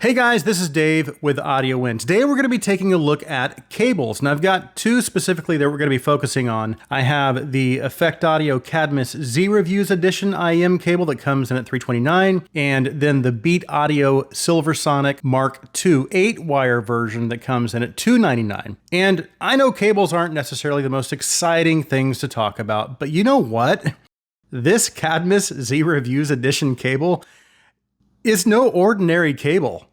Hey guys, this is Dave with Audio In. Today we're going to be taking a look at cables, and I've got two specifically that we're going to be focusing on. I have the Effect Audio Cadmus Z Reviews Edition IM cable that comes in at $329, and then the Beat Audio Silversonic Mark II 8-wire version that comes in at $299. And I know cables aren't necessarily the most exciting things to talk about, but you know what? This Cadmus Z Reviews Edition cable is no ordinary cable.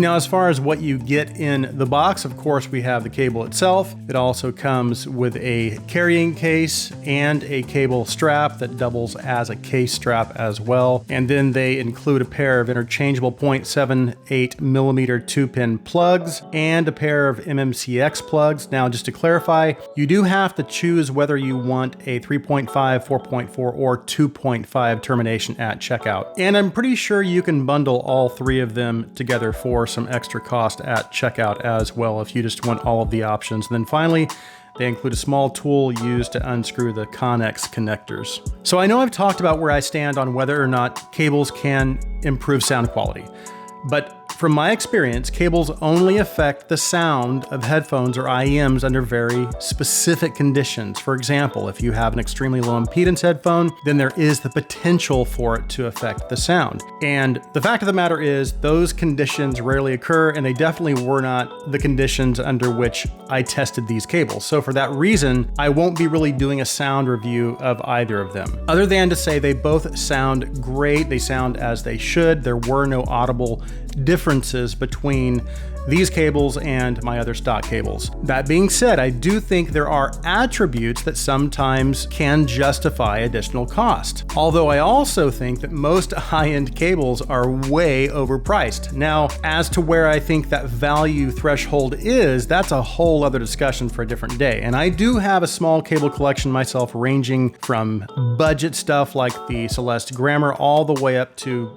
Now, as far as what you get in the box, of course, we have the cable itself. It also comes with a carrying case and a cable strap that doubles as a case strap as well. And then they include a pair of interchangeable 0.78 millimeter 2-pin plugs and a pair of MMCX plugs. Now, just to clarify, you do have to choose whether you want a 3.5, 4.4, or 2.5 termination at checkout. And I'm pretty sure you can bundle all three of them together for some extra cost at checkout as well if you just want all of the options. And then finally, they include a small tool used to unscrew the Connex connectors. So I know I've talked about where I stand on whether or not cables can improve sound quality, but from my experience, cables only affect the sound of headphones or IEMs under very specific conditions. For example, if you have an extremely low impedance headphone, then there is the potential for it to affect the sound. And the fact of the matter is, those conditions rarely occur, and they definitely were not the conditions under which I tested these cables. So for that reason, I won't be really doing a sound review of either of them. Other than to say they both sound great, they sound as they should. There were no audible differences between these cables and my other stock cables. That being said, I do think there are attributes that sometimes can justify additional cost. Although I also think that most high-end cables are way overpriced. Now, as to where I think that value threshold is, that's a whole other discussion for a different day. And I do have a small cable collection myself, ranging from budget stuff like the Celeste Grammar all the way up to,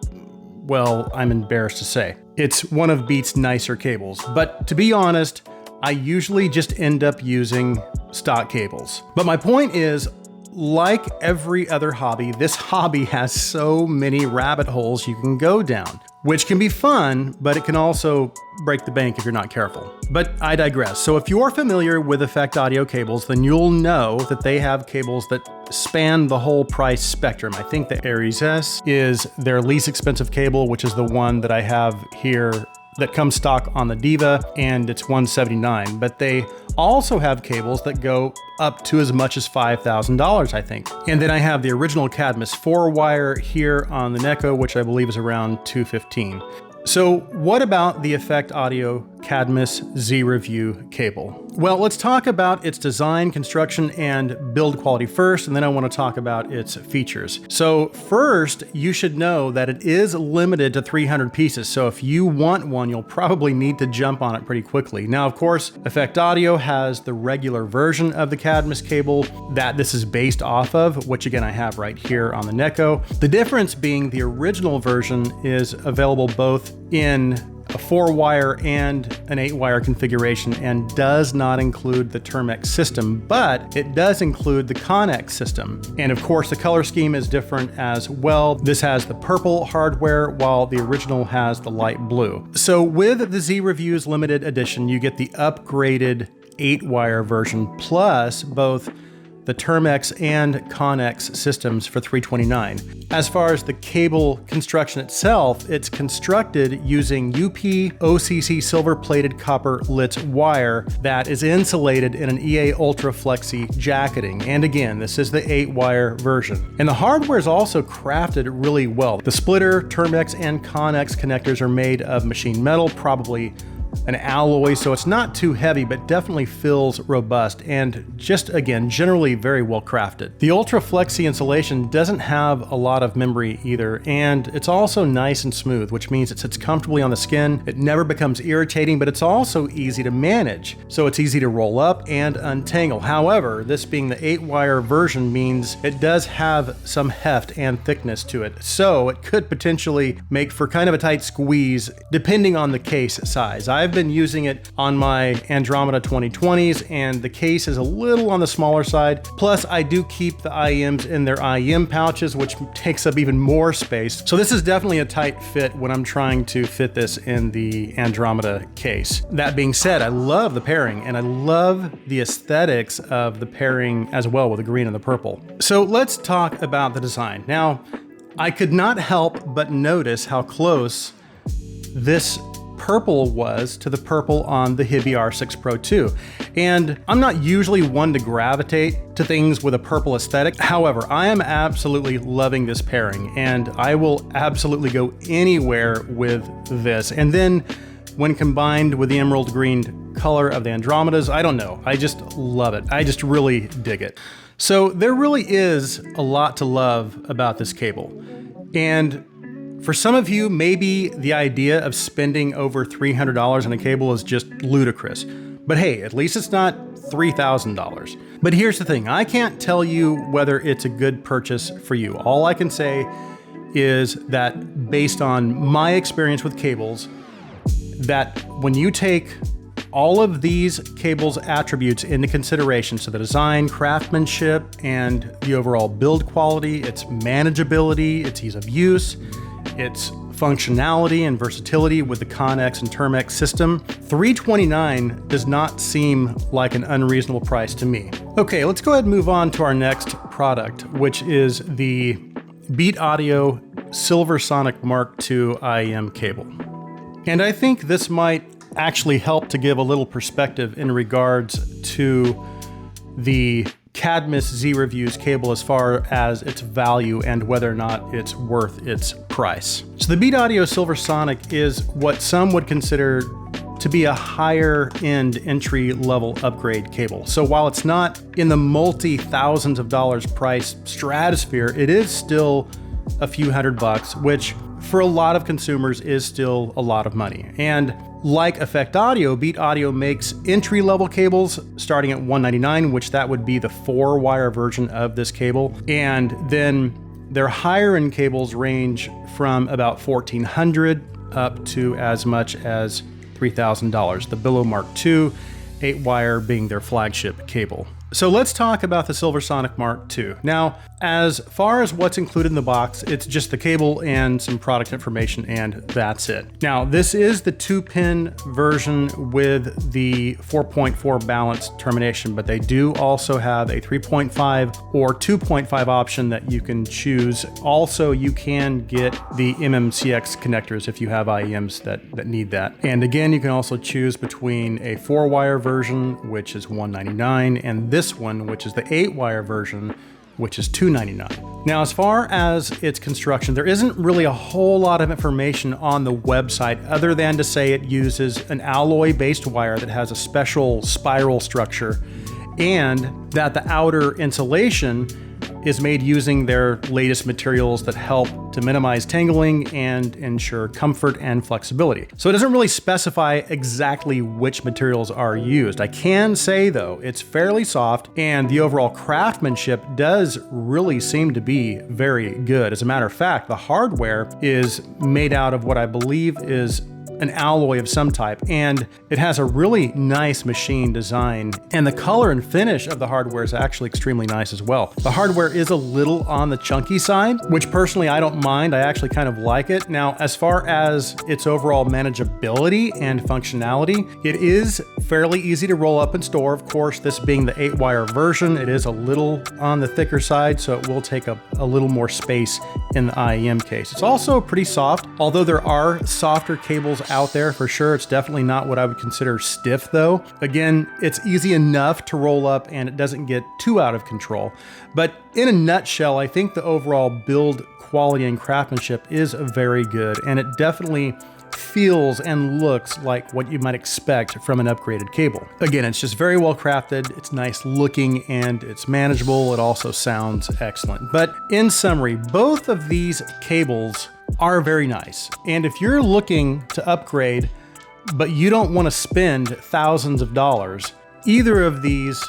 well, I'm embarrassed to say, it's one of Beat's nicer cables. But to be honest, I usually just end up using stock cables. But my point is, like every other hobby, this hobby has so many rabbit holes you can go down, which can be fun, but it can also break the bank if you're not careful. But I digress. So if you're familiar with Effect Audio cables, then you'll know that they have cables that span the whole price spectrum. I think the Aries S is their least expensive cable, which is the one that I have here that comes stock on the Diva, and it's $179. But they also have cables that go up to as much as $5,000, I think. And then I have the original Cadmus 4-wire here on the Neko, which I believe is around $215. So what about the Effect Audio Cadmus Z Review cable? Well, let's talk about its design, construction, and build quality first, and then I want to talk about its features. So first, you should know that it is limited to 300 pieces, so if you want one, you'll probably need to jump on it pretty quickly. Now, of course, Effect Audio has the regular version of the Cadmus cable that this is based off of, which again I have right here on the Neko. The difference being the original version is available both in a 4-wire and an 8-wire configuration and does not include the Termex system, but it does include the Connex system. And of course, the color scheme is different as well. This has the purple hardware, while the original has the light blue. So with the Z Reviews limited edition, you get the upgraded 8-wire version plus both the the Termex and Connex systems for $329. As far as the cable construction itself, it's constructed using UP OCC silver-plated copper lit wire that is insulated in an EA Ultra Flexi jacketing. And again, this is the 8-wire version. And the hardware is also crafted really well. The splitter, Termex, and Connex connectors are made of machined metal, probably an alloy, so it's not too heavy, but definitely feels robust and just, again, generally very well crafted. The Ultra Flexi insulation doesn't have a lot of memory either, and it's also nice and smooth, which means it sits comfortably on the skin. It never becomes irritating, but it's also easy to manage, so it's easy to roll up and untangle. However, this being the 8-wire version means it does have some heft and thickness to it, so it could potentially make for kind of a tight squeeze depending on the case size. I've been using it on my Andromeda 2020s, and the case is a little on the smaller side. Plus, I do keep the IEMs in their IEM pouches, which takes up even more space. So this is definitely a tight fit when I'm trying to fit this in the Andromeda case. That being said, I love the pairing, and I love the aesthetics of the pairing as well with the green and the purple. So let's talk about the design. Now, I could not help but notice how close this purple was to the purple on the Hibby R6 Pro 2. And I'm not usually one to gravitate to things with a purple aesthetic. However, I am absolutely loving this pairing, and I will absolutely go anywhere with this. And then when combined with the emerald green color of the Andromedas, I don't know, I just love it. I just really dig it. So there really is a lot to love about this cable. And for some of you, maybe the idea of spending over $300 on a cable is just ludicrous. But hey, at least it's not $3,000. But here's the thing, I can't tell you whether it's a good purchase for you. All I can say is that based on my experience with cables, that when you take all of these cables' attributes into consideration, so the design, craftsmanship, and the overall build quality, its manageability, its ease of use, its functionality and versatility with the Connex and Termex system, $329 does not seem like an unreasonable price to me. Okay, let's go ahead and move on to our next product, which is the Beat Audio Silversonic Mark II IEM cable. And I think this might actually help to give a little perspective in regards to the Cadmus Z-Reviews cable as far as its value and whether or not it's worth its price. So the Beat Audio Silversonic is what some would consider to be a higher end entry level upgrade cable. So while it's not in the multi-thousands of dollars price stratosphere, it is still a few $100, which for a lot of consumers is still a lot of money. And like Effect Audio, Beat Audio makes entry-level cables starting at $199, which that would be the 4-wire version of this cable. And then their higher-end cables range from about $1,400 up to as much as $3,000. The Billow Mark II 8-wire being their flagship cable. So let's talk about the Silversonic Mark II. Now, as far as what's included in the box, it's just the cable and some product information, and that's it. Now, this is the 2-pin version with the 4.4 balanced termination, but they do also have a 3.5 or 2.5 option that you can choose. Also, you can get the MMCX connectors if you have IEMs that need that. And again, you can also choose between a 4-wire version, which is $199, and this one, which is the 8-wire version, which is $299. Now, as far as its construction, there isn't really a whole lot of information on the website other than to say it uses an alloy-based wire that has a special spiral structure and that the outer insulation is made using their latest materials that help to minimize tangling and ensure comfort and flexibility. So it doesn't really specify exactly which materials are used. I can say though, it's fairly soft and the overall craftsmanship does really seem to be very good. As a matter of fact, the hardware is made out of what I believe is an alloy of some type, and it has a really nice machine design, and the color and finish of the hardware is actually extremely nice as well. The hardware is a little on the chunky side, which personally I don't mind. I actually kind of like it. Now, as far as its overall manageability and functionality, it is fairly easy to roll up and store. Of course, this being the 8-wire version, it is a little on the thicker side, so it will take up a little more space in the IEM case. It's also pretty soft, although there are softer cables out there for sure. It's definitely not what I would consider stiff though. Again, it's easy enough to roll up and it doesn't get too out of control. But in a nutshell, I think the overall build quality and craftsmanship is very good, and it definitely feels and looks like what you might expect from an upgraded cable. Again, it's just very well crafted, it's nice looking, and it's manageable. It also sounds excellent. But in summary, both of these cables are very nice. And if you're looking to upgrade, but you don't want to spend thousands of dollars, either of these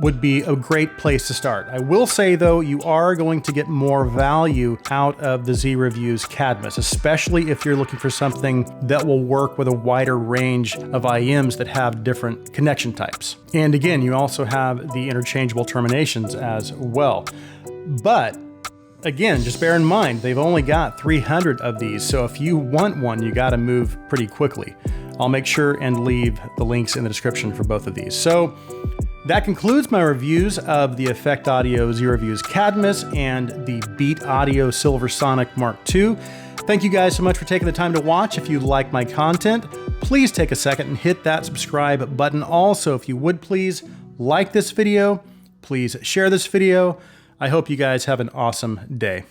would be a great place to start. I will say though, you are going to get more value out of the Z-Review's Cadmus, especially if you're looking for something that will work with a wider range of IEMs that have different connection types. And again, you also have the interchangeable terminations as well. But again, just bear in mind, they've only got 300 of these, so if you want one, you gotta move pretty quickly. I'll make sure and leave the links in the description for both of these. So that concludes my reviews of the Effect Audio Z-Review's Cadmus and the Beat Audio Silversonic Mark II. Thank you guys so much for taking the time to watch. If you like my content, please take a second and hit that subscribe button. Also, if you would please like this video, please share this video. I hope you guys have an awesome day.